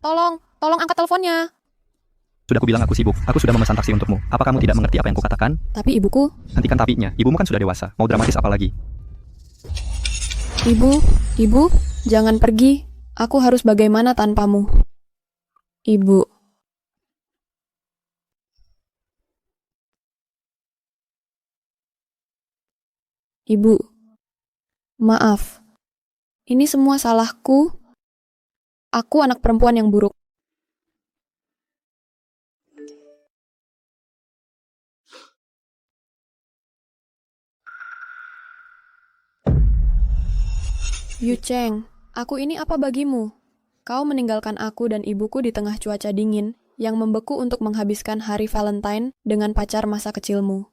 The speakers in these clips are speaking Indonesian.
Tolong angkat teleponnya. Sudah kubilang aku sibuk. Aku sudah memesan taksi untukmu. Apa kamu tidak mengerti apa yang kukatakan? Tapi ibuku. Hentikan tapinya. Ibumu kan sudah dewasa. Mau dramatis apa lagi? Ibu, jangan pergi. Aku harus bagaimana tanpamu? Ibu. Ibu, maaf. Ini semua salahku. Aku anak perempuan yang buruk. Yu Cheng, aku ini apa bagimu? Kau meninggalkan aku dan ibuku di tengah cuaca dingin yang membeku untuk menghabiskan hari Valentine dengan pacar masa kecilmu.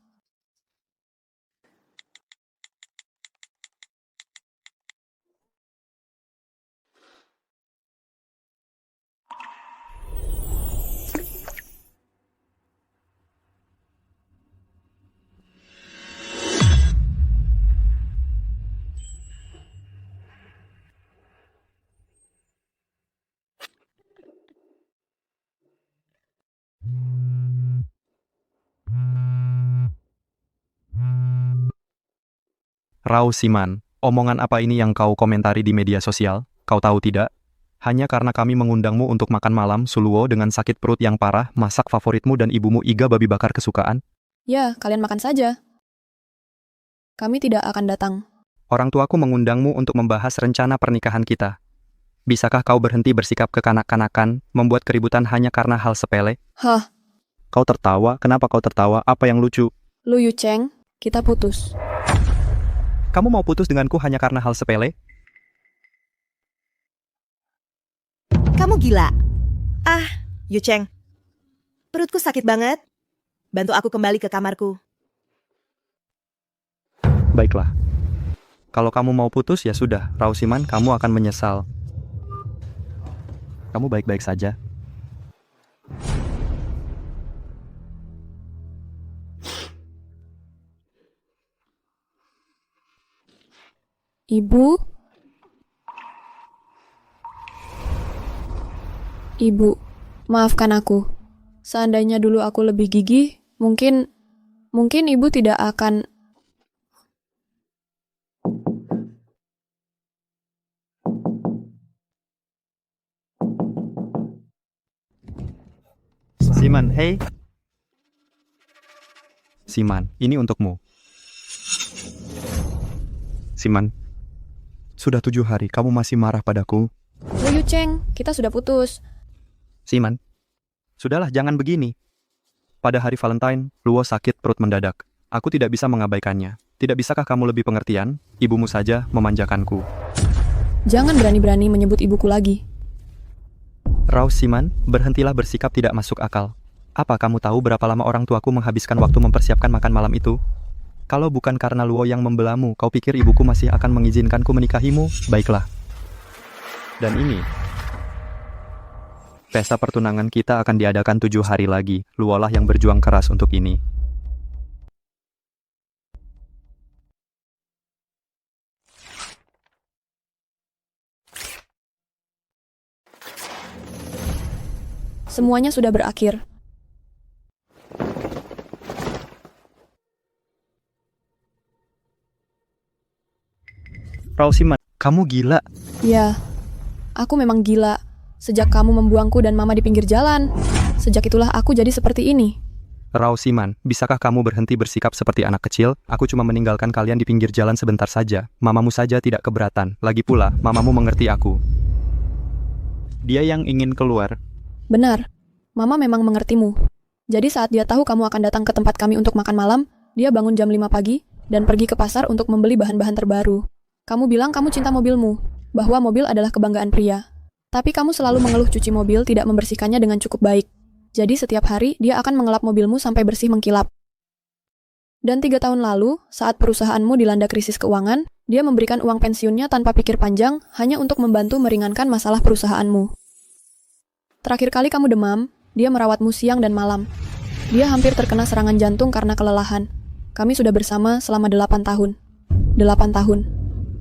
Rao Siman, omongan apa ini yang kau komentari di media sosial? Kau tahu tidak? Hanya karena kami mengundangmu untuk makan malam Suluo dengan sakit perut yang parah, masak favoritmu dan ibumu iga babi bakar kesukaan? Ya, kalian makan saja. Kami tidak akan datang. Orang tuaku mengundangmu untuk membahas rencana pernikahan kita. Bisakah kau berhenti bersikap kekanak-kanakan, membuat keributan hanya karena hal sepele? Hah, Kau tertawa? Kenapa kau tertawa? Apa yang lucu? Lu Yu Cheng, kita putus. Kamu mau putus denganku hanya karena hal sepele? Kamu gila. Yu Cheng. Perutku sakit banget. Bantu aku kembali ke kamarku. Baiklah. Kalau kamu mau putus, ya sudah. Rao Siman, kamu akan menyesal. Kamu baik-baik saja. Ibu, maafkan aku. Seandainya dulu aku lebih gigih, mungkin ibu tidak akan. Siman, hey. Siman, ini untukmu. Siman, sudah 7 hari kamu masih marah padaku. Lu Yu Cheng, kita sudah putus. Siman, sudahlah jangan begini. Pada hari Valentine, Luo sakit perut mendadak. Aku tidak bisa mengabaikannya. Tidak bisakah kamu lebih pengertian? Ibumu saja memanjakanku. Jangan berani-berani menyebut ibuku lagi. Rao Siman, berhentilah bersikap tidak masuk akal. Apa kamu tahu berapa lama orang tuaku menghabiskan waktu mempersiapkan makan malam itu? Kalau bukan karena Luo yang membelamu, kau pikir ibuku masih akan mengizinkanku menikahimu? Baiklah. Dan ini, pesta pertunangan kita akan diadakan 7 hari lagi. Luolah yang berjuang keras untuk ini. Semuanya sudah berakhir. Rao Siman, kamu gila. Ya, aku memang gila. Sejak kamu membuangku dan mama di pinggir jalan. Sejak itulah aku jadi seperti ini. Rao Siman, bisakah kamu berhenti bersikap seperti anak kecil? Aku cuma meninggalkan kalian di pinggir jalan sebentar saja. Mamamu saja tidak keberatan. Lagi pula, mamamu mengerti aku. Dia yang ingin keluar. Benar, mama memang mengertimu. Jadi saat dia tahu kamu akan datang ke tempat kami untuk makan malam, dia bangun jam 5 pagi dan pergi ke pasar untuk membeli bahan-bahan terbaru. Kamu bilang kamu cinta mobilmu, bahwa mobil adalah kebanggaan pria. Tapi kamu selalu mengeluh cuci mobil tidak membersihkannya dengan cukup baik. Jadi setiap hari dia akan mengelap mobilmu sampai bersih mengkilap. Dan 3 tahun lalu, saat perusahaanmu dilanda krisis keuangan, dia memberikan uang pensiunnya tanpa pikir panjang hanya untuk membantu meringankan masalah perusahaanmu. Terakhir kali kamu demam, dia merawatmu siang dan malam. Dia hampir terkena serangan jantung karena kelelahan. Kami sudah bersama selama 8 tahun. 8 tahun.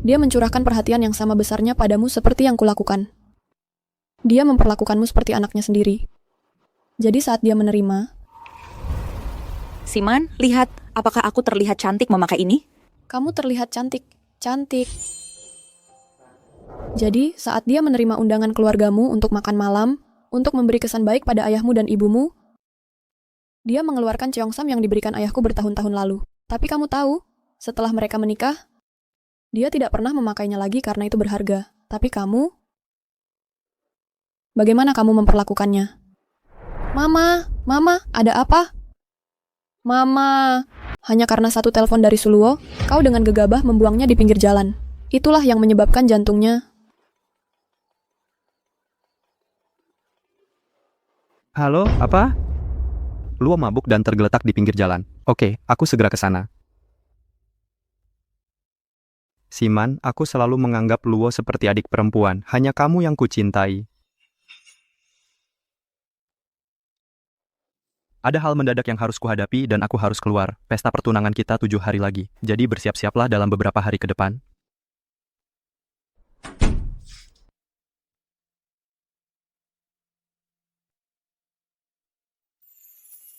Dia mencurahkan perhatian yang sama besarnya padamu seperti yang kulakukan. Dia memperlakukanmu seperti anaknya sendiri. Jadi saat dia menerima, Siman, lihat, apakah aku terlihat cantik memakai ini? kamu terlihat cantik. Cantik. Jadi, saat dia menerima undangan keluargamu untuk makan malam, untuk memberi kesan baik pada ayahmu dan ibumu, dia mengeluarkan cheongsam yang diberikan ayahku bertahun-tahun lalu. Tapi kamu tahu, setelah mereka menikah, dia tidak pernah memakainya lagi karena itu berharga. Tapi kamu, bagaimana kamu memperlakukannya? Mama, ada apa? Mama, hanya karena satu telepon dari Suluo, kau dengan gegabah membuangnya di pinggir jalan. Itulah yang menyebabkan jantungnya. Halo, apa? Luo mabuk dan tergeletak di pinggir jalan. Oke, aku segera ke sana. Siman, aku selalu menganggap Luo seperti adik perempuan. Hanya kamu yang kucintai. Ada hal mendadak yang harus kuhadapi dan aku harus keluar. Pesta pertunangan kita 7 hari lagi. Jadi bersiap-siaplah dalam beberapa hari ke depan.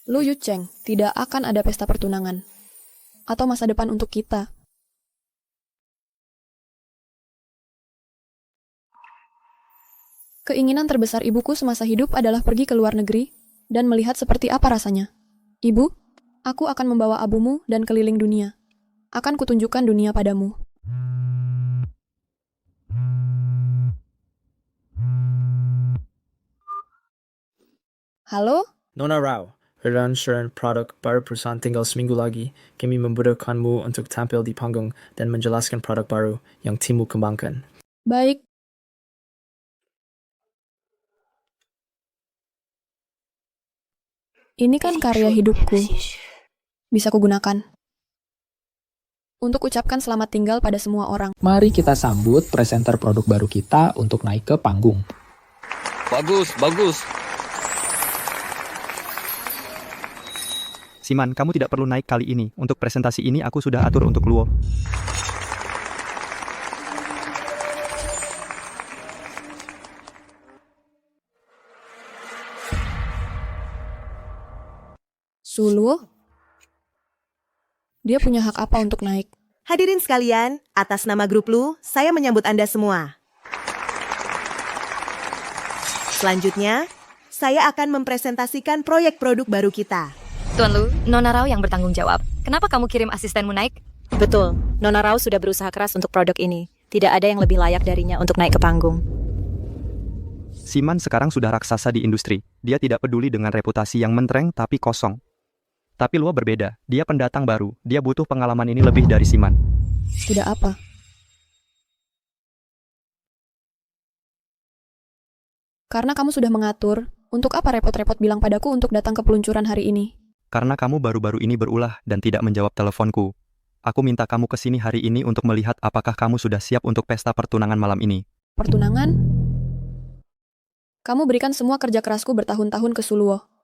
Lu Yucheng, tidak akan ada pesta pertunangan. Atau masa depan untuk kita. Keinginan terbesar ibuku semasa hidup adalah pergi ke luar negeri dan melihat seperti apa rasanya. Ibu, aku akan membawa abumu dan keliling dunia. Akan kutunjukkan dunia padamu. Halo? Nona Rao, Relansuran produk baru perusahaan tinggal seminggu lagi. Kami membutuhkanmu untuk tampil di panggung dan menjelaskan produk baru yang timmu kembangkan. Baik. Ini kan karya hidupku. Bisa kugunakan. Untuk ucapkan selamat tinggal pada semua orang. Mari kita sambut presenter produk baru kita untuk naik ke panggung. Bagus, bagus. Siman, kamu tidak perlu naik kali ini. Untuk presentasi ini aku sudah atur untuk Luo. Suluo? Dia punya hak apa untuk naik? Hadirin sekalian, atas nama grup Lu, saya menyambut Anda semua. Selanjutnya, saya akan mempresentasikan proyek produk baru kita. Tuan Lu, Nona Rao yang bertanggung jawab. Kenapa kamu kirim asistenmu naik? Betul, Nona Rao sudah berusaha keras untuk produk ini. Tidak ada yang lebih layak darinya untuk naik ke panggung. Siman sekarang sudah raksasa di industri. Dia tidak peduli dengan reputasi yang mentereng tapi kosong. Tapi Luo berbeda. Dia pendatang baru. Dia butuh pengalaman ini lebih dari Siman. Tidak apa. Karena kamu sudah mengatur, untuk apa repot-repot bilang padaku untuk datang ke peluncuran hari ini? Karena kamu baru-baru ini berulah dan tidak menjawab teleponku. Aku minta kamu ke sini hari ini untuk melihat apakah kamu sudah siap untuk pesta pertunangan malam ini. Pertunangan? Kamu berikan semua kerja kerasku bertahun-tahun ke Suluo.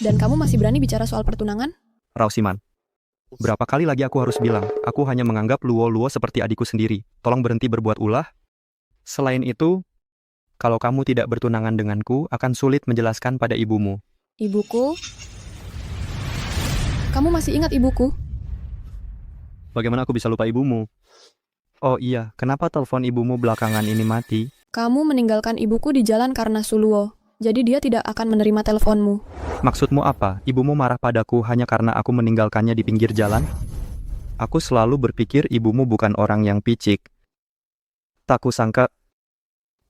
Dan kamu masih berani bicara soal pertunangan? Rao Siman. Berapa kali lagi aku harus bilang, aku hanya menganggap Luo seperti adikku sendiri. Tolong berhenti berbuat ulah. Selain itu, kalau kamu tidak bertunangan denganku, akan sulit menjelaskan pada ibumu. Ibuku? Kamu masih ingat ibuku? Bagaimana aku bisa lupa ibumu? Oh iya, kenapa telepon ibumu belakangan ini mati? Kamu meninggalkan ibuku di jalan karena Suluo. Jadi dia tidak akan menerima teleponmu. Maksudmu apa? Ibumu marah padaku hanya karena aku meninggalkannya di pinggir jalan? Aku selalu berpikir ibumu bukan orang yang picik. Tak kusangka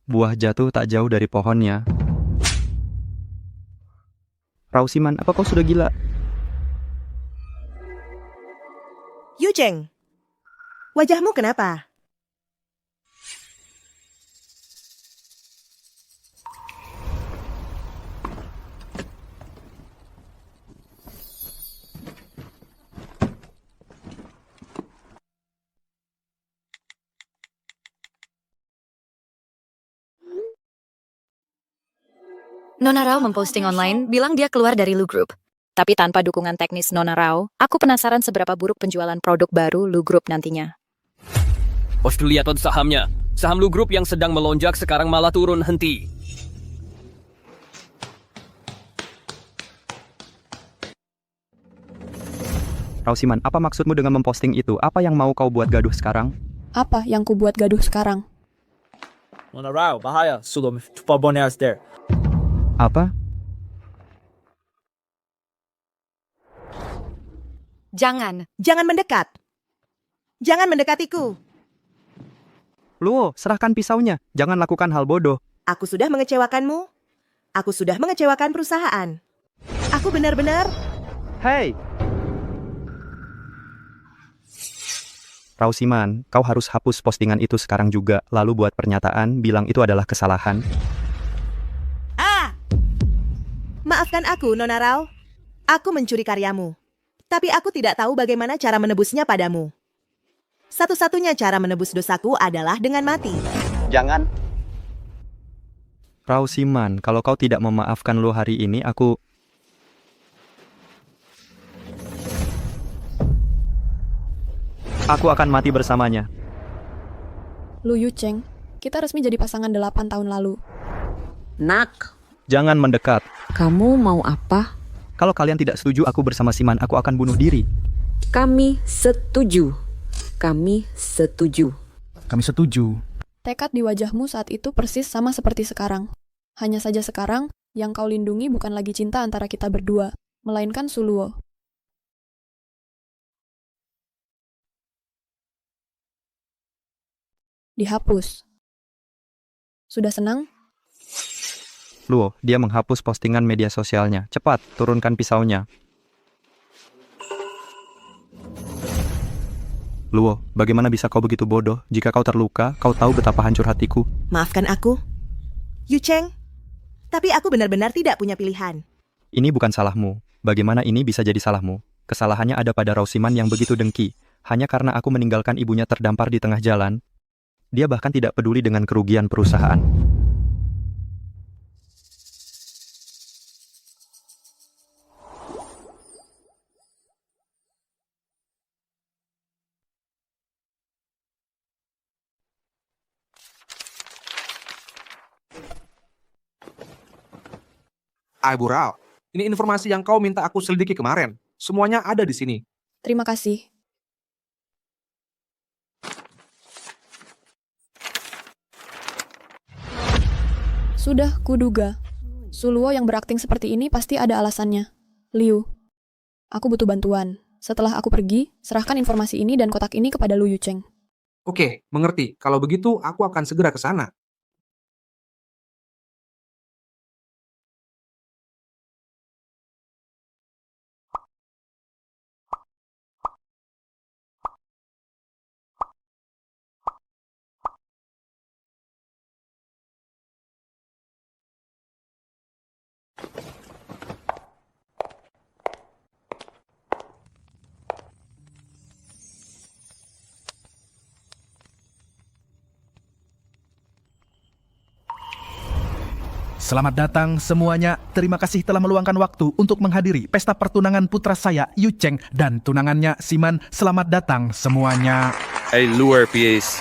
buah jatuh tak jauh dari pohonnya. Rao Siman, apa kau sudah gila? Yucheng, wajahmu kenapa? Nona Rao memposting online bilang dia keluar dari Lu Group. Tapi tanpa dukungan teknis Nona Rao, aku penasaran seberapa buruk penjualan produk baru Lu Group nantinya. Bos lihat sahamnya. Saham Lu Group yang sedang melonjak sekarang malah turun henti. Rausiman, apa maksudmu dengan memposting itu? Apa yang mau kau buat gaduh sekarang? Apa yang ku buat gaduh sekarang? Nona Rao, bahaya. Sulom, Tupaboneas there. Apa? Jangan. Jangan mendekat. Jangan mendekatiku. Luo, serahkan pisaunya. Jangan lakukan hal bodoh. Aku sudah mengecewakanmu. Aku sudah mengecewakan perusahaan. Aku benar-benar... Hei! Rausiman, kau harus hapus postingan itu sekarang juga, lalu buat pernyataan, bilang itu adalah kesalahan. Maafkan aku, Nona Rao. Aku mencuri karyamu. Tapi aku tidak tahu bagaimana cara menebusnya padamu. Satu-satunya cara menebus dosaku adalah dengan mati. Jangan. Rausiman, kalau kau tidak memaafkan Luo hari ini, aku akan mati bersamanya. Lu Yucheng, kita resmi jadi pasangan 8 tahun lalu. Nak, Jangan mendekat. kamu mau apa? Kalau kalian tidak setuju aku bersama Siman, aku akan bunuh diri. Kami setuju. Kami setuju. Kami setuju. Tekad di wajahmu saat itu persis sama seperti sekarang. Hanya saja sekarang, yang kau lindungi bukan lagi cinta antara kita berdua, melainkan Suluo. Dihapus. Sudah senang? Luo, dia menghapus postingan media sosialnya. Cepat, turunkan pisaunya. Luo, bagaimana bisa kau begitu bodoh? Jika kau terluka, kau tahu betapa hancur hatiku. Maafkan aku. Yucheng, tapi aku benar-benar tidak punya pilihan. Ini bukan salahmu. Bagaimana ini bisa jadi salahmu? Kesalahannya ada pada Rausiman yang begitu dengki. Hanya karena aku meninggalkan ibunya terdampar di tengah jalan, dia bahkan tidak peduli dengan kerugian perusahaan. Bu Rao, ini informasi yang kau minta aku selidiki kemarin. Semuanya ada di sini. Terima kasih. Sudah kuduga. Suluo yang berakting seperti ini pasti ada alasannya. Liu, aku butuh bantuan. Setelah aku pergi, serahkan informasi ini dan kotak ini kepada Lu Yucheng. Oke, mengerti. Kalau begitu, aku akan segera ke sana. Selamat datang semuanya. Terima kasih telah meluangkan waktu untuk menghadiri pesta pertunangan putra saya, Yucheng, dan tunangannya, Siman. Selamat datang semuanya. Luar biasa.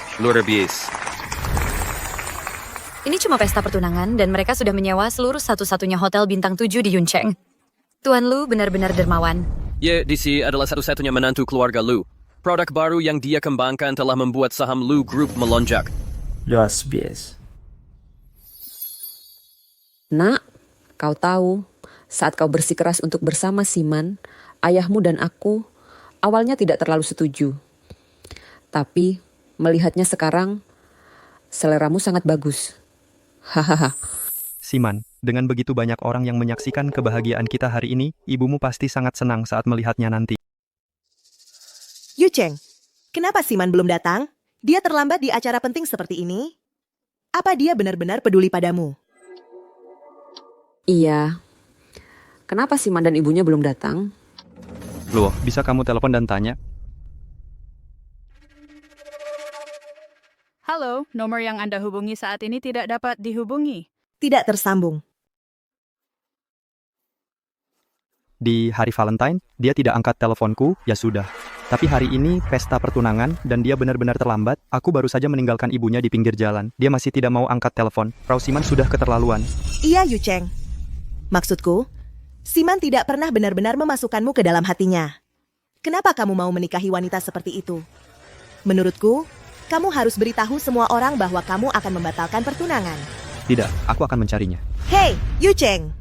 Ini cuma pesta pertunangan dan mereka sudah menyewa seluruh satu-satunya hotel bintang 7 di Yuncheng. Tuan Lu benar-benar dermawan. Ya, DC adalah satu-satunya menantu keluarga Lu. Produk baru yang dia kembangkan telah membuat saham Lu Group melonjak. Luas biasa. Nak, kau tahu, saat kau bersikeras untuk bersama Siman, ayahmu dan aku awalnya tidak terlalu setuju. Tapi, melihatnya sekarang, seleramu sangat bagus. Hahaha. Siman, dengan begitu banyak orang yang menyaksikan kebahagiaan kita hari ini, ibumu pasti sangat senang saat melihatnya nanti. Yucheng, kenapa Siman belum datang? Dia terlambat di acara penting seperti ini? Apa dia benar-benar peduli padamu? Iya. Kenapa Siman dan ibunya belum datang? Luo, bisa kamu telepon dan tanya? Halo, nomor yang Anda hubungi saat ini tidak dapat dihubungi. Tidak tersambung. Di hari Valentine, dia tidak angkat teleponku, ya sudah. Tapi hari ini pesta pertunangan dan dia benar-benar terlambat. Aku baru saja meninggalkan ibunya di pinggir jalan. Dia masih tidak mau angkat telepon. Rausiman sudah keterlaluan. Iya, Yu Cheng. Maksudku, Siman tidak pernah benar-benar memasukkanmu ke dalam hatinya. Kenapa kamu mau menikahi wanita seperti itu? Menurutku, kamu harus beritahu semua orang bahwa kamu akan membatalkan pertunangan. Tidak, aku akan mencarinya. Hei, Yu Cheng!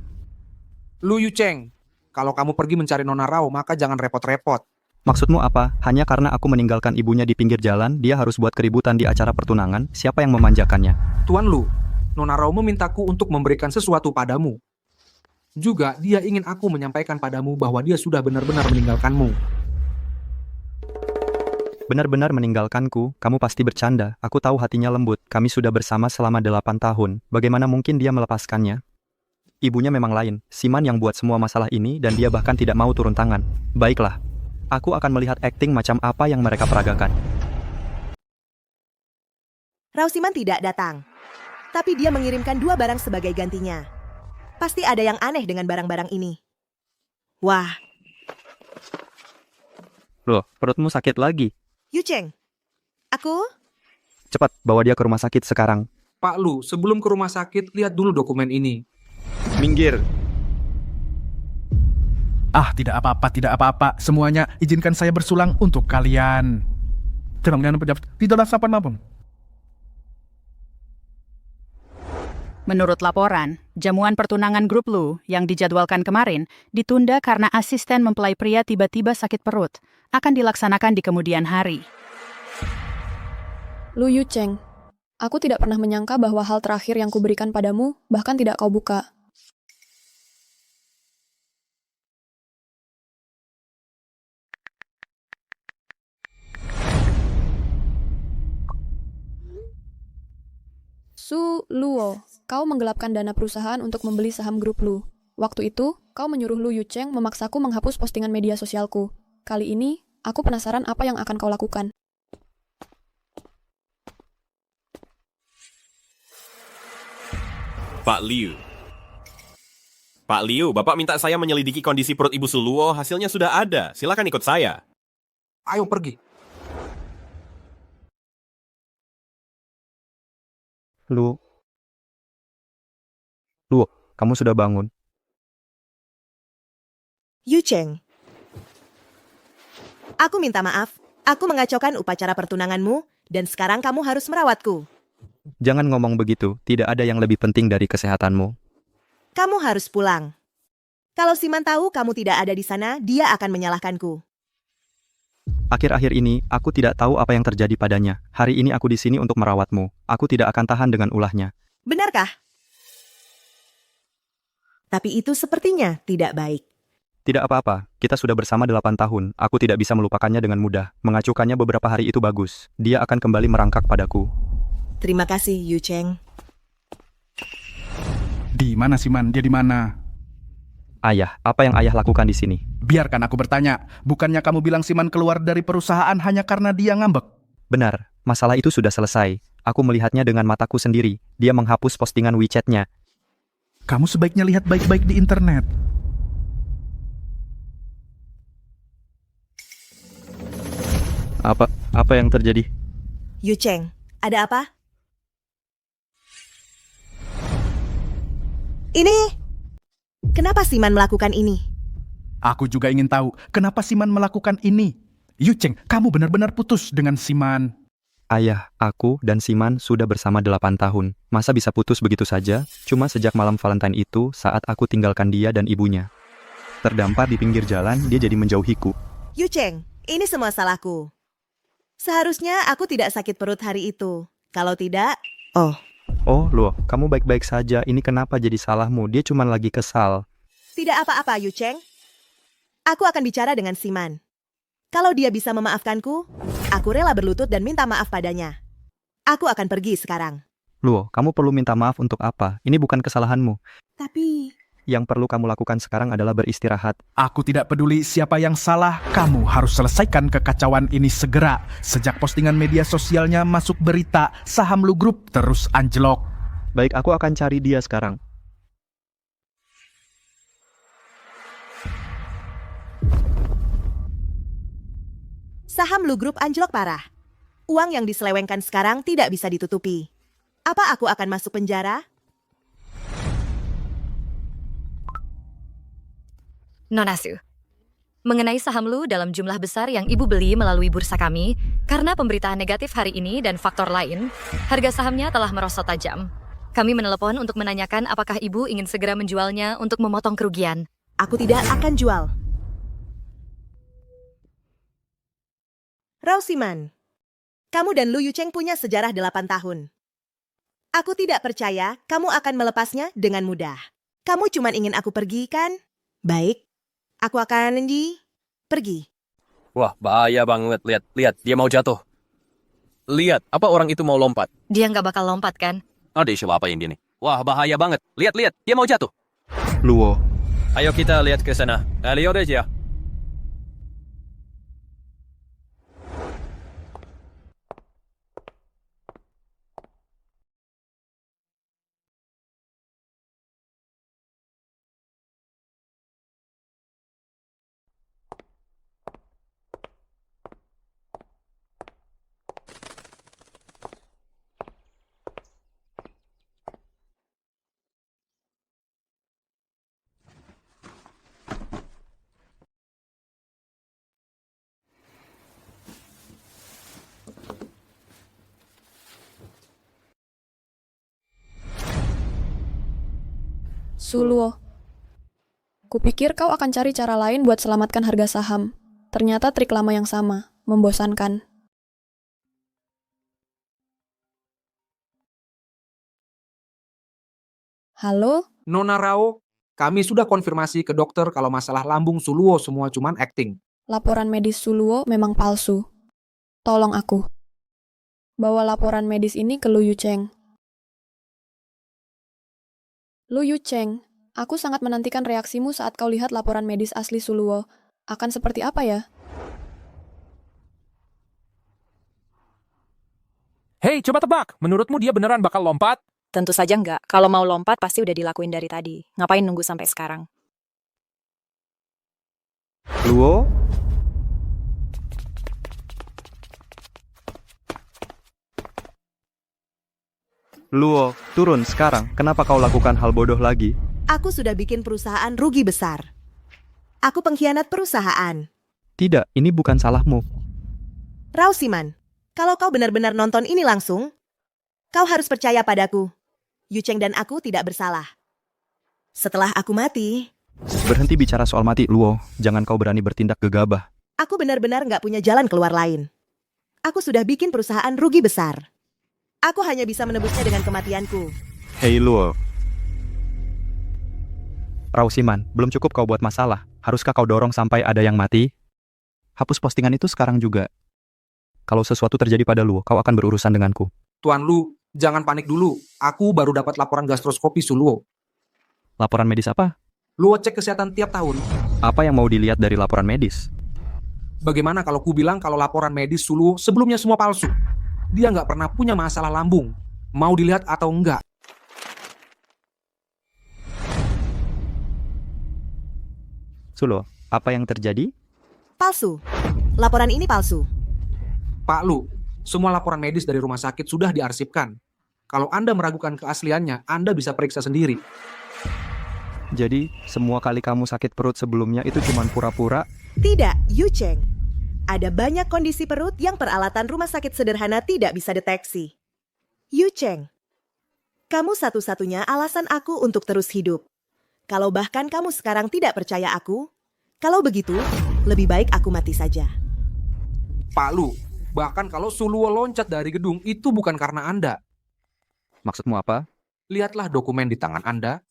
Lu Yu Cheng, kalau kamu pergi mencari Nona Rao, maka jangan repot-repot. Maksudmu apa? Hanya karena aku meninggalkan ibunya di pinggir jalan, dia harus buat keributan di acara pertunangan? Siapa yang memanjakannya? Tuan Lu, Nona Rao memintaku untuk memberikan sesuatu padamu. Juga dia ingin aku menyampaikan padamu bahwa dia sudah benar-benar meninggalkanmu. Benar-benar meninggalkanku, kamu pasti bercanda. Aku tahu hatinya lembut, kami sudah bersama selama 8 tahun. Bagaimana mungkin dia melepaskannya? Ibunya memang lain, Siman yang buat semua masalah ini dan dia bahkan tidak mau turun tangan. Baiklah, aku akan melihat akting macam apa yang mereka peragakan. Rausiman tidak datang. Tapi dia mengirimkan 2 barang sebagai gantinya. Pasti ada yang aneh dengan barang-barang ini. Wah, Loh, perutmu sakit lagi. Yu Cheng, aku? Cepat, bawa dia ke rumah sakit sekarang. Pak Lu, sebelum ke rumah sakit, lihat dulu dokumen ini. Minggir. Ah, tidak apa-apa. Semuanya izinkan saya bersulang untuk kalian. Jangan pejabat, tidaklah sapa maupun. Menurut laporan, jamuan pertunangan grup Lu yang dijadwalkan kemarin ditunda karena asisten mempelai pria tiba-tiba sakit perut. Akan dilaksanakan di kemudian hari. Lu Yu Cheng, aku tidak pernah menyangka bahwa hal terakhir yang kuberikan padamu bahkan tidak kau buka. Su Luo, kau menggelapkan dana perusahaan untuk membeli saham grup Lu. Waktu itu, kau menyuruh Lu Yu Cheng memaksaku menghapus postingan media sosialku. Kali ini, aku penasaran apa yang akan kau lakukan. Pak Liu. Pak Liu, Bapak minta saya menyelidiki kondisi perut Ibu Suluo, hasilnya sudah ada. Silakan ikut saya. Ayo pergi. Lu, kamu sudah bangun. Yu Cheng. Aku minta maaf. Aku mengacaukan upacara pertunanganmu, dan sekarang kamu harus merawatku. Jangan ngomong begitu, tidak ada yang lebih penting dari kesehatanmu. Kamu harus pulang. Kalau Siman tahu kamu tidak ada di sana, dia akan menyalahkanku. Akhir-akhir ini, aku tidak tahu apa yang terjadi padanya. Hari ini aku di sini untuk merawatmu. Aku tidak akan tahan dengan ulahnya. Benarkah? Tapi itu sepertinya tidak baik. Tidak apa-apa, kita sudah bersama 8 tahun. Aku tidak bisa melupakannya dengan mudah. Mengacukannya beberapa hari itu bagus. Dia akan kembali merangkak padaku. Terima kasih, Yu Cheng. Di mana Siman? Dia di mana? Ayah, apa yang ayah lakukan di sini? Biarkan aku bertanya. Bukannya kamu bilang Siman keluar dari perusahaan hanya karena dia ngambek? Benar, masalah itu sudah selesai. Aku melihatnya dengan mataku sendiri. Dia menghapus postingan WeChat-nya. Kamu sebaiknya lihat baik-baik di internet. Apa yang terjadi? Yu Cheng, ada apa? Kenapa Siman melakukan ini? Aku juga ingin tahu, kenapa Siman melakukan ini? Yu Cheng, kamu benar-benar putus dengan Siman. Ayah, aku dan Siman sudah bersama 8 tahun. Masa bisa putus begitu saja? Cuma sejak malam Valentine itu, saat aku tinggalkan dia dan ibunya. Terdampar di pinggir jalan, dia jadi menjauhiku. Yu Cheng, ini semua salahku. Seharusnya aku tidak sakit perut hari itu. Kalau tidak, Oh, loh, kamu baik-baik saja. Ini kenapa jadi salahmu? Dia cuma lagi kesal. tidak apa-apa, Yu Cheng. Aku akan bicara dengan Siman. Kalau dia bisa memaafkanku, aku rela berlutut dan minta maaf padanya. Aku akan pergi sekarang. Loh, kamu perlu minta maaf untuk apa? Ini bukan kesalahanmu. Tapi... Yang perlu kamu lakukan sekarang adalah beristirahat. Aku tidak peduli siapa yang salah, kamu harus selesaikan kekacauan ini segera. Sejak postingan media sosialnya masuk berita, saham Lu Group terus anjlok. Baik, aku akan cari dia sekarang. Saham Lu Group anjlok parah. Uang yang diselewengkan sekarang tidak bisa ditutupi. Apa aku akan masuk penjara? Nona Su, mengenai saham Lu dalam jumlah besar yang Ibu beli melalui bursa kami, karena pemberitaan negatif hari ini dan faktor lain, harga sahamnya telah merosot tajam. Kami menelepon untuk menanyakan apakah Ibu ingin segera menjualnya untuk memotong kerugian. Aku tidak akan jual. Rao Siman, kamu dan Lu Yucheng punya sejarah 8 tahun. Aku tidak percaya kamu akan melepasnya dengan mudah. Kamu cuma ingin aku pergi, kan? Baik, aku akan pergi. Wah, bahaya banget. Lihat, dia mau jatuh. Lihat, apa orang itu mau lompat? Dia nggak bakal lompat, kan? Ada isu apa yang dia nih? Wah, bahaya banget. Lihat, dia mau jatuh. Luo, Ayo kita lihat ke sana. Lihat aja. Suluo, kupikir kau akan cari cara lain buat selamatkan harga saham. Ternyata trik lama yang sama, membosankan. Halo? Nona Rao, kami sudah konfirmasi ke dokter kalau masalah lambung Suluo semua cuman acting. Laporan medis Suluo memang palsu. Tolong aku. Bawa laporan medis ini ke Lu Yucheng. Lu Yucheng, aku sangat menantikan reaksimu saat kau lihat laporan medis asli Suluo. Akan seperti apa ya? Hei, coba tebak. Menurutmu dia beneran bakal lompat? Tentu saja enggak. Kalau mau lompat pasti udah dilakuin dari tadi. Ngapain nunggu sampai sekarang? Luo, Luo, turun sekarang. Kenapa kau lakukan hal bodoh lagi? Aku sudah bikin perusahaan rugi besar. Aku pengkhianat perusahaan. Tidak, ini bukan salahmu. Rao Siman, kalau kau benar-benar nonton ini langsung, kau harus percaya padaku. Yucheng dan aku tidak bersalah. Setelah aku mati, Berhenti bicara soal mati, Luo. Jangan kau berani bertindak gegabah. aku benar-benar nggak punya jalan keluar lain. Aku sudah bikin perusahaan rugi besar. Aku hanya bisa menebusnya dengan kematianku. Hei Luo. Rao Siman, belum cukup kau buat masalah. Haruskah kau dorong sampai ada yang mati? Hapus postingan itu sekarang juga. Kalau sesuatu terjadi pada Luo, kau akan berurusan denganku. Tuan Lu, jangan panik dulu. Aku baru dapat laporan gastroskopi Suluo. Laporan medis apa? Luo cek kesehatan tiap tahun. Apa yang mau dilihat dari laporan medis? Bagaimana kalau ku bilang kalau laporan medis Suluo sebelumnya semua palsu? Dia nggak pernah punya masalah lambung. Mau dilihat atau enggak? Sulo, apa yang terjadi? Palsu. Laporan ini palsu. Pak Lu, semua laporan medis dari rumah sakit sudah diarsipkan. Kalau Anda meragukan keasliannya, Anda bisa periksa sendiri. Jadi, semua kali kamu sakit perut sebelumnya itu cuma pura-pura? Tidak, Yucheng. Ada banyak kondisi perut yang peralatan rumah sakit sederhana tidak bisa deteksi. Yucheng, kamu satu-satunya alasan aku untuk terus hidup. Kalau bahkan kamu sekarang tidak percaya aku, kalau begitu, lebih baik aku mati saja. Pak Lu, bahkan kalau Suluo loncat dari gedung, itu bukan karena Anda. Maksudmu apa? Lihatlah dokumen di tangan Anda.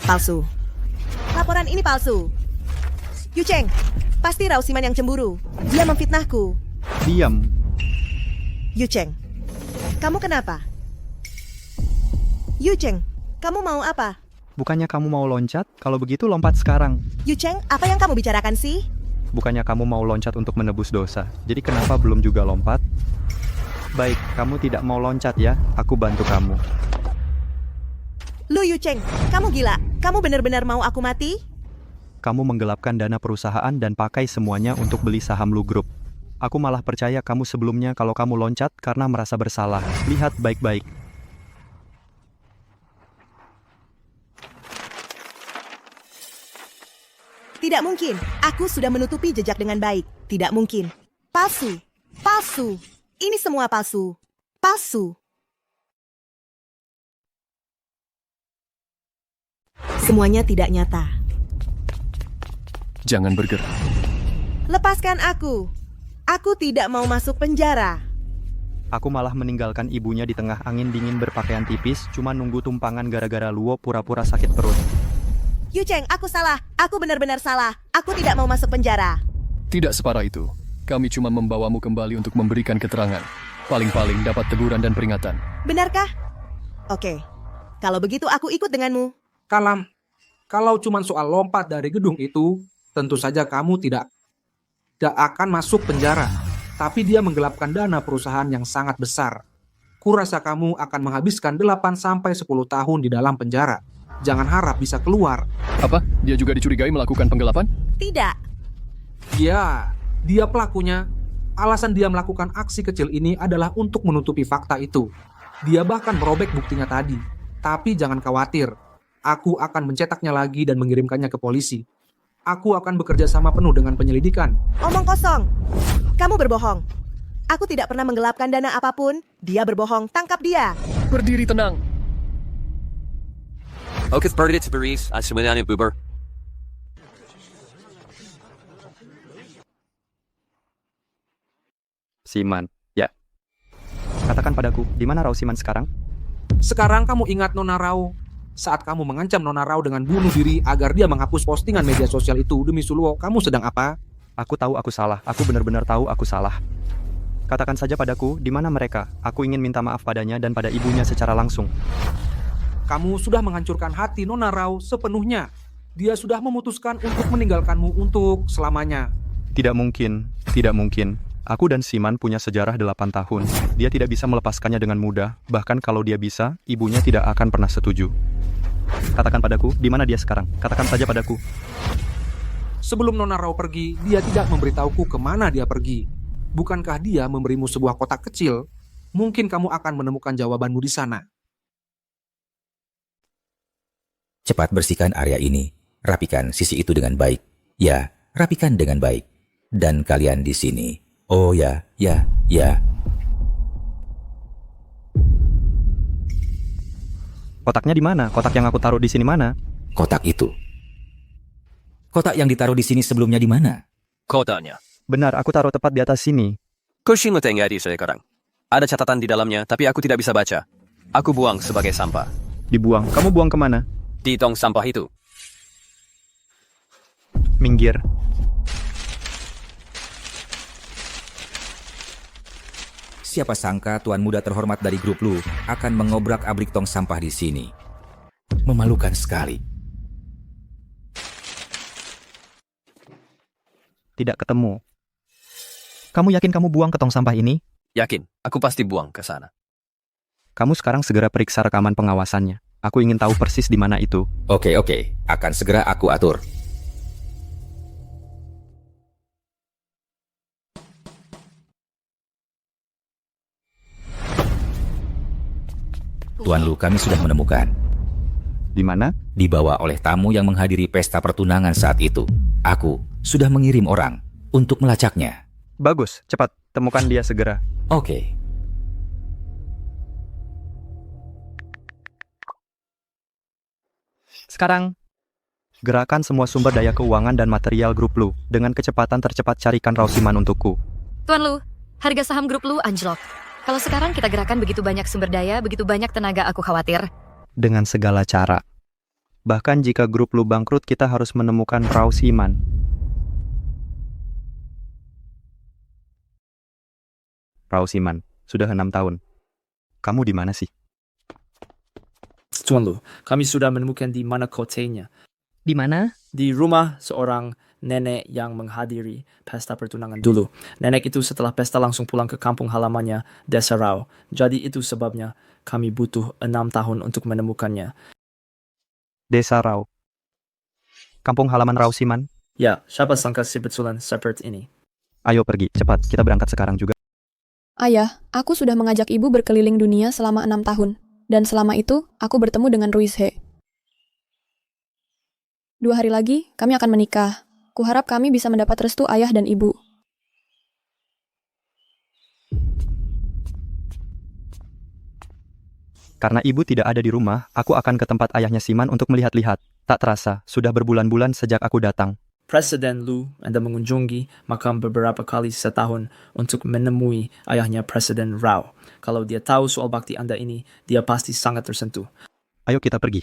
Palsu. Laporan ini palsu. Yucheng, pasti Rao Siman yang cemburu. Dia memfitnahku. Diam. Yucheng, kamu kenapa? Yucheng, kamu mau apa? Bukannya kamu mau loncat? Kalau begitu lompat sekarang. Yucheng, apa yang kamu bicarakan sih? Bukannya kamu mau loncat untuk menebus dosa. Jadi kenapa belum juga lompat? Baik, kamu tidak mau loncat ya? Aku bantu kamu. Lu Yucheng, kamu gila? Kamu benar-benar mau aku mati? Kamu menggelapkan dana perusahaan dan pakai semuanya untuk beli saham Lu Group. Aku malah percaya kamu sebelumnya kalau kamu loncat karena merasa bersalah. Lihat baik-baik. Tidak mungkin. Aku sudah menutupi jejak dengan baik. Tidak mungkin. Palsu. Palsu. Ini semua palsu. Palsu. Semuanya tidak nyata. Jangan bergerak. Lepaskan aku. Aku tidak mau masuk penjara. Aku malah meninggalkan ibunya di tengah angin dingin berpakaian tipis, cuma nunggu tumpangan gara-gara Luo pura-pura sakit perut. Yucheng, aku salah. Aku benar-benar salah. Aku tidak mau masuk penjara. Tidak separah itu. Kami cuma membawamu kembali untuk memberikan keterangan. Paling-paling dapat teguran dan peringatan. Benarkah? Oke. Kalau begitu aku ikut denganmu. Kalam, kalau cuma soal lompat dari gedung itu, tentu saja kamu tidak akan masuk penjara. Tapi dia menggelapkan dana perusahaan yang sangat besar. Kurasa kamu akan menghabiskan 8-10 tahun di dalam penjara. Jangan harap bisa keluar. Apa? Dia juga dicurigai melakukan penggelapan? Tidak. Ya, dia pelakunya. Alasan dia melakukan aksi kecil ini adalah untuk menutupi fakta itu. Dia bahkan merobek buktinya tadi. Tapi jangan khawatir. Aku akan mencetaknya lagi dan mengirimkannya ke polisi. Aku akan bekerja sama penuh dengan penyelidikan. Omong kosong. Kamu berbohong. Aku tidak pernah menggelapkan dana apapun. Dia berbohong. Tangkap dia. Berdiri tenang. Oke, seperti itu, Beris. Semuanya bubar. Siman, ya. Katakan padaku, di mana Rao Siman sekarang? Sekarang kamu ingat Nona Rao. Saat kamu mengancam Nona Rao dengan bunuh diri agar dia menghapus postingan media sosial itu demi Suluo, kamu sedang apa? Aku tahu aku salah. Aku benar-benar tahu aku salah. Katakan saja padaku, di mana mereka? Aku ingin minta maaf padanya dan pada ibunya secara langsung. Kamu sudah menghancurkan hati Nona Rao sepenuhnya. Dia sudah memutuskan untuk meninggalkanmu untuk selamanya. Tidak mungkin, tidak mungkin. Aku dan Siman punya sejarah 8 tahun. Dia tidak bisa melepaskannya dengan mudah. Bahkan kalau dia bisa, ibunya tidak akan pernah setuju. Katakan padaku, di mana dia sekarang? Katakan saja padaku. Sebelum Nona Rao pergi, dia tidak memberitahuku kemana dia pergi. Bukankah dia memberimu sebuah kotak kecil? Mungkin kamu akan menemukan jawabanmu di sana. Cepat bersihkan area ini. Rapikan sisi itu dengan baik. Ya, rapikan dengan baik. Dan kalian di sini. Oh ya, ya, ya. Kotaknya di mana? Kotak yang aku taruh di sini mana? Kotak itu. Kotak yang ditaruh di sini sebelumnya di mana? Kotaknya. Benar, aku taruh tepat di atas sini. Kushin Tenggari sekarang. Ada catatan di dalamnya, tapi aku tidak bisa baca. Aku buang sebagai sampah. Dibuang? Kamu buang kemana? Di tong sampah itu. Minggir. Siapa sangka tuan muda terhormat dari grup Lu akan mengobrak-abrik tong sampah di sini. Memalukan sekali. Tidak ketemu. Kamu yakin kamu buang ke tong sampah ini? Yakin, aku pasti buang ke sana. Kamu sekarang segera periksa rekaman pengawasannya. Aku ingin tahu persis di mana itu. Oke, akan segera aku atur. Tuan Lu, kami sudah menemukan. Di mana? Dibawa oleh tamu yang menghadiri pesta pertunangan saat itu. Aku sudah mengirim orang untuk melacaknya. Bagus, cepat temukan dia segera. Oke. Sekarang, gerakan semua sumber daya keuangan dan material grup Lu. Dengan kecepatan tercepat carikan Rao Siman untukku. Tuan Lu, harga saham grup Lu anjlok. Kalau sekarang kita gerakan begitu banyak sumber daya, begitu banyak tenaga, aku khawatir. Dengan segala cara. Bahkan jika grup Lu bangkrut, kita harus menemukan Rao Siman. Rao Siman, sudah 6 tahun. Kamu di mana sih? Tuan Lu, kami sudah menemukan di mana kotanya. Di mana? Di rumah seorang nenek yang menghadiri pesta pertunangan dulu. Nenek itu setelah pesta langsung pulang ke kampung halamannya, Desa Rao. Jadi itu sebabnya kami butuh 6 tahun untuk menemukannya. Desa Rao. Kampung halaman Rao Siman. Ya, siapa sangka si betulan seperti ini. Ayo pergi, cepat. Kita berangkat sekarang juga. Ayah, aku sudah mengajak ibu berkeliling dunia selama 6 tahun. Dan selama itu, aku bertemu dengan Ruizhe. 2 hari lagi, kami akan menikah. Kuharap kami bisa mendapat restu ayah dan ibu. Karena ibu tidak ada di rumah, aku akan ke tempat ayahnya Siman untuk melihat-lihat. Tak terasa, sudah berbulan-bulan sejak aku datang. Presiden Lu Anda mengunjungi makam beberapa kali setahun untuk menemui ayahnya Presiden Rao. Kalau dia tahu soal bakti Anda ini, dia pasti sangat tersentuh. Ayo kita pergi.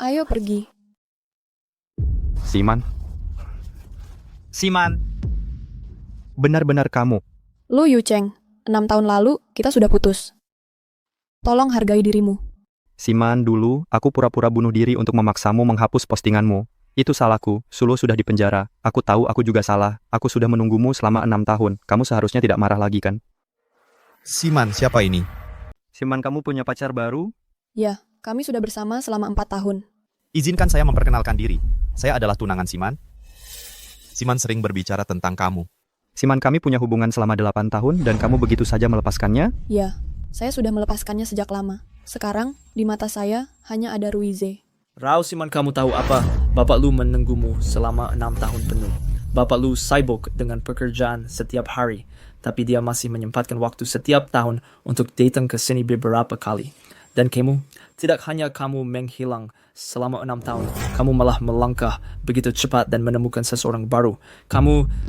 Ayo pergi. Siman. Siman. Benar-benar kamu. Lu Yucheng, 6 tahun lalu kita sudah putus. Tolong hargai dirimu. Siman, dulu aku pura-pura bunuh diri untuk memaksamu menghapus postinganmu. Itu salahku, Sulu sudah dipenjara. Aku tahu aku juga salah. Aku sudah menunggumu selama 6 tahun. Kamu seharusnya tidak marah lagi kan? Siman, siapa ini? Siman, kamu punya pacar baru? Ya, kami sudah bersama selama 4 tahun. Izinkan saya memperkenalkan diri. Saya adalah tunangan Siman. Siman sering berbicara tentang kamu. Siman, kami punya hubungan selama 8 tahun dan kamu begitu saja melepaskannya? Ya, saya sudah melepaskannya sejak lama. Sekarang, di mata saya hanya ada Ruizhe. Rao Siman, kamu tahu apa? Bapak Lu menunggumu selama 6 tahun penuh. Bapak Lu sibuk dengan pekerjaan setiap hari, tapi dia masih menyempatkan waktu setiap tahun untuk datang ke sini beberapa kali. Dan kamu, tidak hanya kamu menghilang selama 6 tahun, kamu malah melangkah begitu cepat dan menemukan seseorang baru.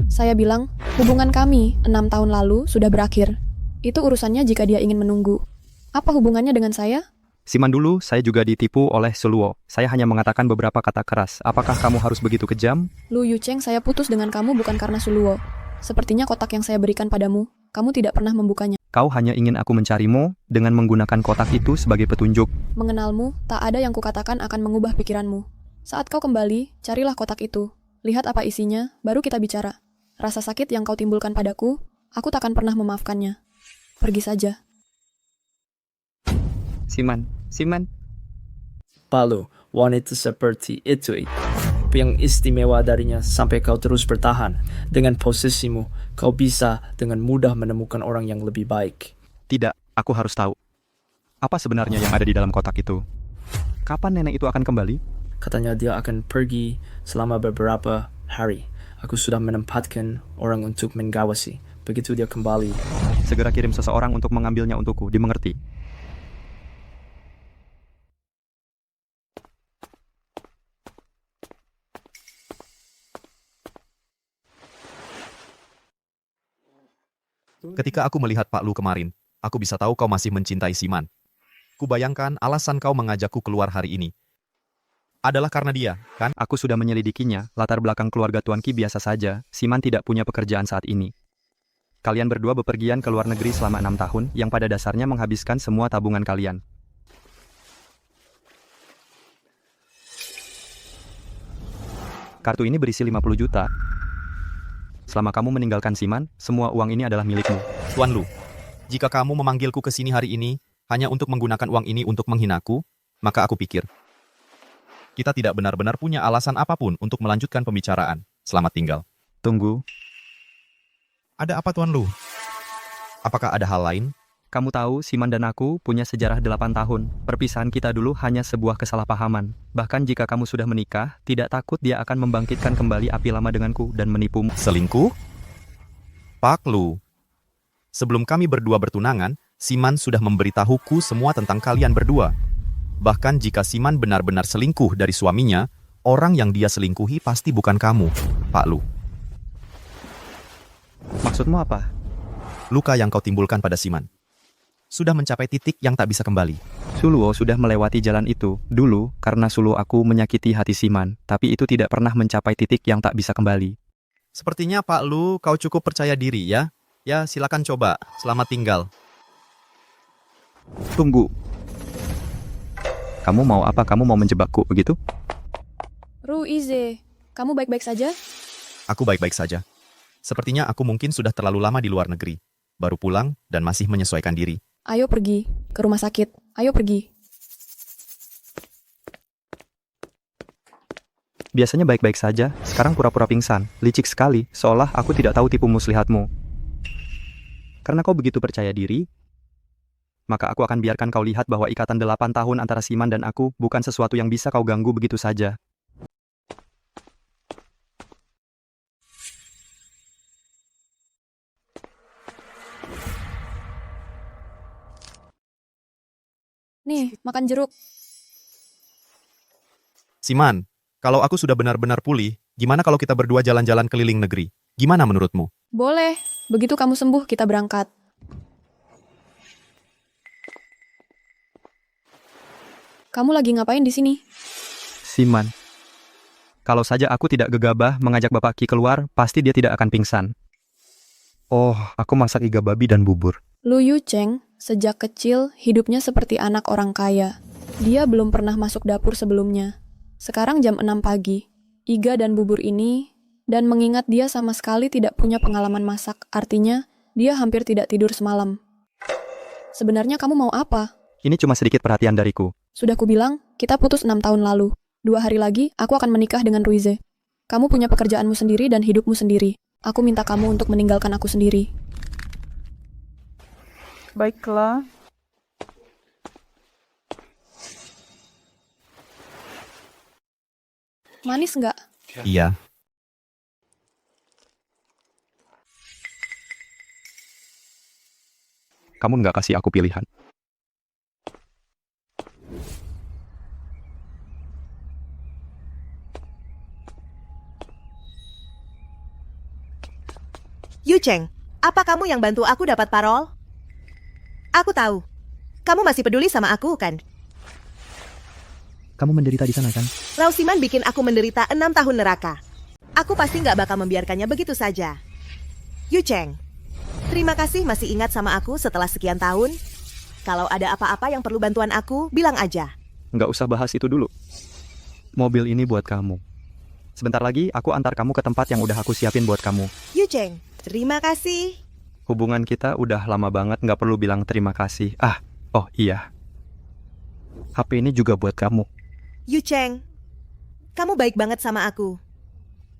Saya bilang, hubungan kami 6 tahun lalu sudah berakhir. Itu urusannya jika dia ingin menunggu. Apa hubungannya dengan saya? Siman, dulu saya juga ditipu oleh Suluo. Saya hanya mengatakan beberapa kata keras. Apakah kamu harus begitu kejam? Lu Yucheng, saya putus dengan kamu bukan karena Suluo. Sepertinya kotak yang saya berikan padamu, kamu tidak pernah membukanya. Kau hanya ingin aku mencarimu dengan menggunakan kotak itu sebagai petunjuk. Mengenalmu, tak ada yang kukatakan akan mengubah pikiranmu. Saat kau kembali, carilah kotak itu. Lihat apa isinya, baru kita bicara. Rasa sakit yang kau timbulkan padaku, aku takkan pernah memaafkannya. Pergi saja. Siman. Pak Lu, wanita seperti itu. Yang istimewa darinya sampai kau terus bertahan. Dengan posisimu, kau bisa dengan mudah menemukan orang yang lebih baik. Tidak, aku harus tahu. Apa sebenarnya yang ada di dalam kotak itu? Kapan nenek itu akan kembali? Katanya dia akan pergi selama beberapa hari. Aku sudah menempatkan orang untuk mengawasi. Begitu dia kembali, segera kirim seseorang untuk mengambilnya untukku, dimengerti? Ketika aku melihat Pak Lu kemarin, aku bisa tahu kau masih mencintai Siman. Kubayangkan alasan kau mengajakku keluar hari ini adalah karena dia, kan? Aku sudah menyelidikinya, latar belakang keluarga Tuan Ki biasa saja, Siman tidak punya pekerjaan saat ini. Kalian berdua bepergian ke luar negeri selama 6 tahun, yang pada dasarnya menghabiskan semua tabungan kalian. Kartu ini berisi 50 juta. Selama kamu meninggalkan Siman, semua uang ini adalah milikmu. Tuan Lu, jika kamu memanggilku ke sini hari ini hanya untuk menggunakan uang ini untuk menghinaku, maka aku pikir kita tidak benar-benar punya alasan apapun untuk melanjutkan pembicaraan. Selamat tinggal. Tunggu. Ada apa, Tuan Lu? Apakah ada hal lain? Kamu tahu, Siman dan aku punya sejarah 8 tahun. Perpisahan kita dulu hanya sebuah kesalahpahaman. Bahkan jika kamu sudah menikah, tidak takut dia akan membangkitkan kembali api lama denganku dan menipumu. Selingkuh? Pak Lu, sebelum kami berdua bertunangan, Siman sudah memberitahuku semua tentang kalian berdua. Bahkan jika Siman benar-benar selingkuh dari suaminya, orang yang dia selingkuhi pasti bukan kamu, Pak Lu. Maksudmu apa? Luka yang kau timbulkan pada Siman sudah mencapai titik yang tak bisa kembali. Suluo sudah melewati jalan itu dulu karena Suluo aku menyakiti hati Siman, tapi itu tidak pernah mencapai titik yang tak bisa kembali. Sepertinya Pak Lu, kau cukup percaya diri ya? Ya, silakan coba. Selamat tinggal. Tunggu. Kamu mau apa? Kamu mau menjebakku, begitu? Ruize, kamu baik-baik saja? Aku baik-baik saja. Sepertinya aku mungkin sudah terlalu lama di luar negeri. Baru pulang dan masih menyesuaikan diri. Ayo pergi ke rumah sakit. Ayo pergi. Biasanya baik-baik saja, sekarang pura-pura pingsan. Licik sekali, seolah aku tidak tahu tipu muslihatmu. Karena kau begitu percaya diri, maka aku akan biarkan kau lihat bahwa ikatan 8 tahun antara Siman dan aku bukan sesuatu yang bisa kau ganggu begitu saja. Nih, makan jeruk. Siman, kalau aku sudah benar-benar pulih, gimana kalau kita berdua jalan-jalan keliling negeri? Gimana menurutmu? Boleh, begitu kamu sembuh kita berangkat. Kamu lagi ngapain di sini? Siman. Kalau saja aku tidak gegabah mengajak Bapak Ki keluar, pasti dia tidak akan pingsan. Oh, aku masak iga babi dan bubur. Lu Yu Cheng, sejak kecil hidupnya seperti anak orang kaya. Dia belum pernah masuk dapur sebelumnya. Sekarang jam 6 pagi. Iga dan bubur ini, dan mengingat dia sama sekali tidak punya pengalaman masak, artinya dia hampir tidak tidur semalam. Sebenarnya kamu mau apa? Ini cuma sedikit perhatian dariku. Sudah kubilang, kita putus 6 tahun lalu. 2 hari lagi, aku akan menikah dengan Ruize. Kamu punya pekerjaanmu sendiri dan hidupmu sendiri. Aku minta kamu untuk meninggalkan aku sendiri. Baiklah. Manis nggak? Iya. Kamu nggak kasih aku pilihan. Yu Cheng, apa kamu yang bantu aku dapat parol? Aku tahu. Kamu masih peduli sama aku, kan? Kamu menderita di sana, kan? Rao Siman bikin aku menderita 6 tahun neraka. Aku pasti nggak bakal membiarkannya begitu saja. Yu Cheng, terima kasih masih ingat sama aku setelah sekian tahun. Kalau ada apa-apa yang perlu bantuan aku, bilang aja. Nggak usah bahas itu dulu. Mobil ini buat kamu. Sebentar lagi, aku antar kamu ke tempat yang udah aku siapin buat kamu. Yu Cheng, terima kasih. Hubungan kita udah lama banget, nggak perlu bilang terima kasih. Oh iya. HP ini juga buat kamu. Yu Cheng, kamu baik banget sama aku.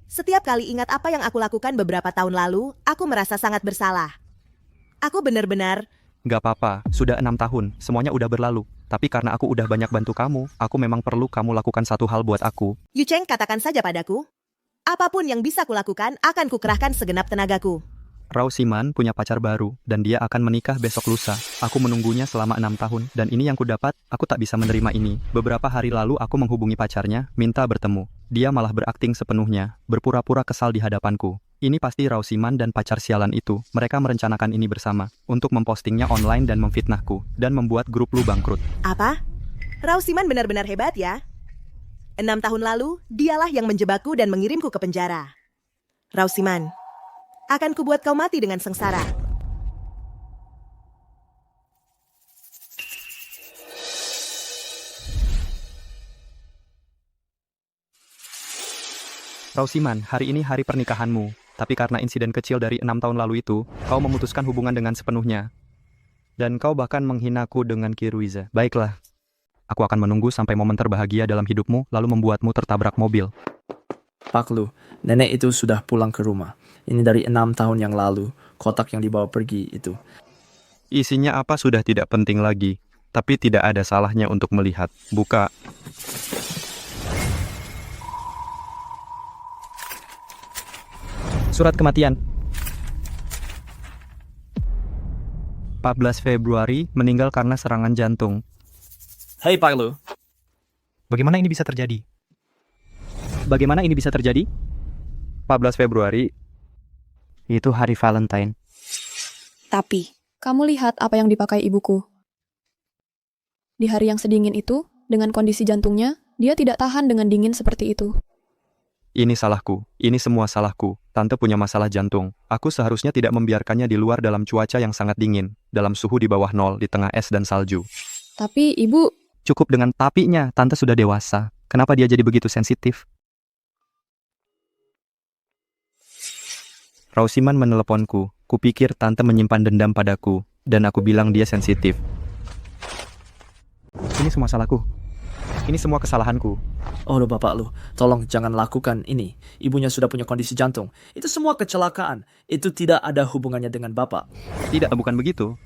Setiap kali ingat apa yang aku lakukan beberapa tahun lalu, aku merasa sangat bersalah. Aku benar-benar... Nggak apa-apa, sudah 6 tahun, semuanya udah berlalu. Tapi karena aku udah banyak bantu kamu, aku memang perlu kamu lakukan satu hal buat aku. Yu Cheng, katakan saja padaku. Apapun yang bisa kulakukan, akan kukerahkan segenap tenagaku. Rao Siman punya pacar baru, dan dia akan menikah besok lusa. Aku menunggunya selama 6 tahun, dan ini yang kudapat, aku tak bisa menerima ini. Beberapa hari lalu aku menghubungi pacarnya, minta bertemu. Dia malah berakting sepenuhnya, berpura-pura kesal di hadapanku. Ini pasti Rao Siman dan pacar sialan itu. Mereka merencanakan ini bersama, untuk mempostingnya online dan memfitnahku, dan membuat grup lu bangkrut. Apa? Rao Siman benar-benar hebat ya? 6 tahun lalu, dialah yang menjebakku dan mengirimku ke penjara. Rao Siman, akan kubuat kau mati dengan sengsara. Rao Siman, hari ini hari pernikahanmu. Tapi karena insiden kecil dari 6 tahun lalu itu, kau memutuskan hubungan dengan sepenuhnya. Dan kau bahkan menghinaku dengan Ki Ruize. Baiklah. Aku akan menunggu sampai momen terbahagia dalam hidupmu, lalu membuatmu tertabrak mobil. Pak Lu, nenek itu sudah pulang ke rumah. Ini dari 6 tahun yang lalu, kotak yang dibawa pergi itu. Isinya apa sudah tidak penting lagi, tapi tidak ada salahnya untuk melihat. Buka. Surat kematian. 14 Februari, meninggal karena serangan jantung. Hai Pak Lu. Bagaimana ini bisa terjadi? Bagaimana ini bisa terjadi? 14 Februari, itu hari Valentine. Tapi, kamu lihat apa yang dipakai ibuku. Di hari yang sedingin itu, dengan kondisi jantungnya, dia tidak tahan dengan dingin seperti itu. Ini salahku, ini semua salahku. Tante punya masalah jantung. Aku seharusnya tidak membiarkannya di luar dalam cuaca yang sangat dingin, dalam suhu di bawah 0, di tengah es dan salju. Tapi ibu... Cukup dengan tapinya, tante sudah dewasa. Kenapa dia jadi begitu sensitif? Rausiman meneleponku. Kupikir tante menyimpan dendam padaku, dan aku bilang dia sensitif. Ini semua salahku. Ini semua kesalahanku. Oh, bapak lu, tolong jangan lakukan ini. Ibunya sudah punya kondisi jantung. Itu semua kecelakaan. Itu tidak ada hubungannya dengan bapak. Tidak, bukan begitu.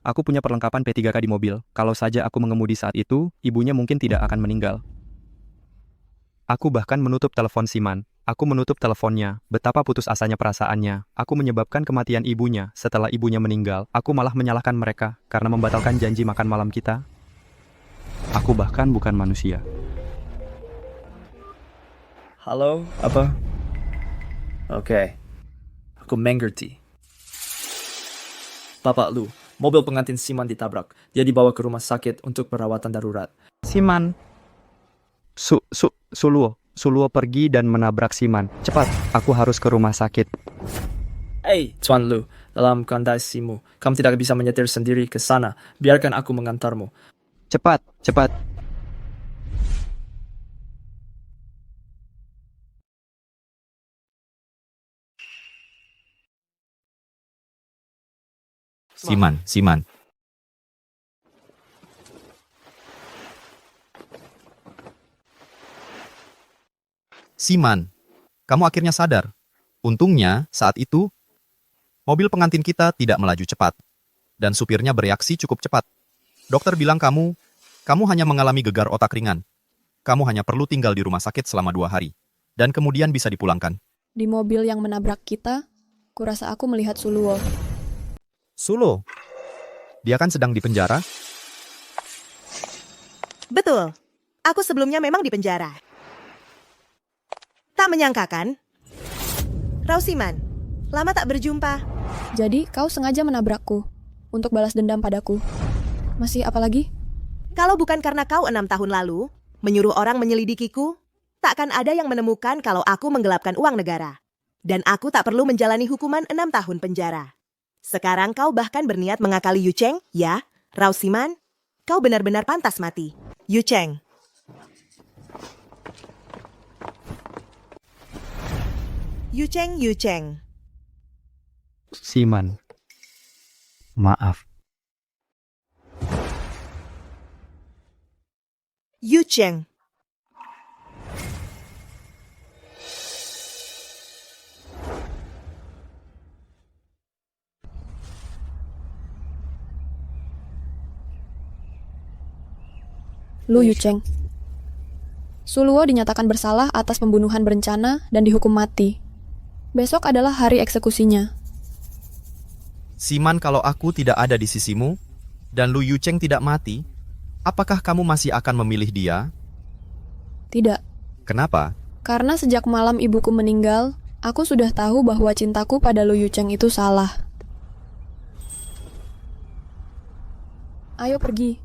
Aku punya perlengkapan P3K di mobil. Kalau saja aku mengemudi saat itu, ibunya mungkin tidak akan meninggal. Aku bahkan menutup telepon Siman. Aku menutup teleponnya. Betapa putus asanya perasaannya. Aku menyebabkan kematian ibunya. Setelah ibunya meninggal, aku malah menyalahkan mereka karena membatalkan janji makan malam kita. Aku bahkan bukan manusia. Halo, apa? Oke. Aku mengerti. Bapak lu, mobil pengantin Siman ditabrak. Dia dibawa ke rumah sakit untuk perawatan darurat. Siman. Suluo pergi dan menabrak Siman. Cepat, aku harus ke rumah sakit. Tuan Lu, dalam kondisimu, kamu tidak bisa menyetir sendiri ke sana. Biarkan aku mengantarmu. Cepat. Siman. Siman, kamu akhirnya sadar. Untungnya, saat itu, mobil pengantin kita tidak melaju cepat. Dan supirnya bereaksi cukup cepat. Dokter bilang kamu hanya mengalami gegar otak ringan. Kamu hanya perlu tinggal di rumah sakit selama 2 hari. Dan kemudian bisa dipulangkan. Di mobil yang menabrak kita, kurasa aku melihat Suluo. Sulo, dia kan sedang di penjara. Betul. Aku sebelumnya memang di penjara. Tak menyangka kan? Rausiman, lama tak berjumpa. Jadi kau sengaja menabrakku untuk balas dendam padaku. Masih apa lagi? Kalau bukan karena kau 6 tahun lalu menyuruh orang menyelidikiku, takkan ada yang menemukan kalau aku menggelapkan uang negara. Dan aku tak perlu menjalani hukuman 6 tahun penjara. Sekarang kau bahkan berniat mengakali Yu Cheng, ya? Rausiman, kau benar-benar pantas mati. Yu Cheng. Yu Cheng. Siman. Maaf. Yu Cheng. Lu Yu Cheng. Suluo dinyatakan bersalah atas pembunuhan berencana dan dihukum mati. Besok adalah hari eksekusinya. Siman, kalau aku tidak ada di sisimu, dan Lu Yu Cheng tidak mati, apakah kamu masih akan memilih dia? Tidak. Kenapa? Karena sejak malam ibuku meninggal, aku sudah tahu bahwa cintaku pada Lu Yu Cheng itu salah. Ayo pergi.